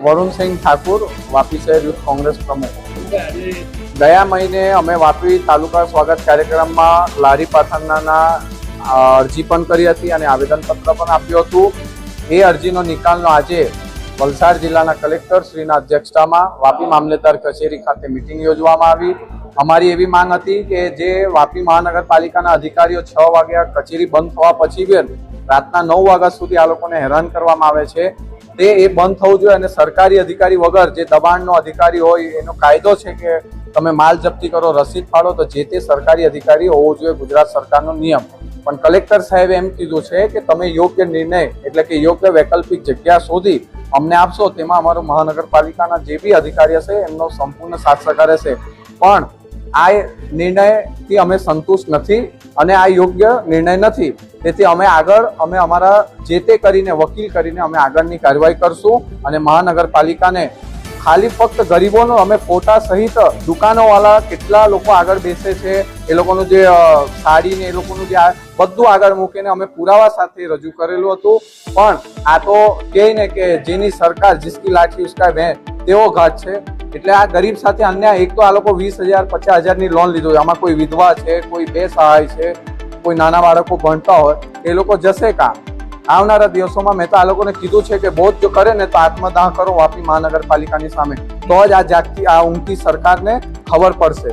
वरुण सिंह ठाकुर, वापी शहर यूथ कांग्रेस प्रमुख। ગયા મહિને અમે વાપી તાલુકા સ્વાગત કાર્યક્રમમાં લારી પાથરનાના અરજી પણ કરી હતી અને આવેદનપત્ર પણ આપ્યું હતું। એ અરજીનો નિકાલનો આજે વલસાડ જિલ્લાના કલેક્ટર શ્રીના અધ્યક્ષતામાં વાપી મામલેદાર કચેરી ખાતે મિટિંગ યોજવામાં આવી। અમારી એવી માંગ હતી કે જે વાપી મહાનગરપાલિકાના અધિકારીઓ 6 વાગ્યા કચેરી બંધ થવા પછી રાતના 9 વાગ્યા સુધી આ લોકોને હેરાન કરવામાં આવે છે તે એ બંધ થવું જોઈએ અને સરકારી અધિકારી વગર જે દબાણનો અધિકારી હોય એનો કાયદો છે કે તમે માલ જપ્તી કરો, રસીદ ફાળો તો જે તે સરકારી અધિકારી હોવો જોઈએ, ગુજરાત સરકારનો નિયમ। પણ કલેક્ટર સાહેબે એમ કીધું છે કે તમે યોગ્ય નિર્ણય એટલે કે યોગ્ય વૈકલ્પિક જગ્યા શોધી અમને આપશો, તેમાં અમારો મહાનગરપાલિકાના જે બી અધિકારી હશે એમનો સંપૂર્ણ સાથ સહકાર હશે। પણ આ નિર્ણયથી અમે સંતુષ્ટ નથી અને આ યોગ્ય નિર્ણય નથી, તેથી અમે અમારા જે તે કરીને વકીલ કરીને અમે આગળની કાર્યવાહી કરશું અને મહાનગરપાલિકાને ખાલી ફક્ત ગરીબોનો અમે ફોટા સહિત દુકાનોવાળા કેટલા લોકો આગળ બેસે છે એ લોકોનું જે સાડી ને એ લોકોનું જે બધું આગળ મૂકીને અમે પુરાવા સાથે રજૂ કરેલું હતું। પણ આ તો કહે ને કે જેની સરકાર જિસકી લાઠી ઉસકા ભેં તેવો ઘાટ છે। એટલે આ ગરીબ સાથે અન્યાય। એક તો આ લોકો 20,000 50,000ની લોન લીધો, આમાં કોઈ વિધવા છે, કોઈ બે સહાય છે, કોઈ નાના બાળકો ભણતા હોય, એ લોકો જશે કાં? આવનારા દિવસોમાં મેં તો આ લોકોને કીધું છે કે બહુ જો કરે ને તો આત્મદાહ કરો વાપી મહાનગરપાલિકાની સામે, તો જ આ ઊંઘતી સરકારને ખબર પડશે।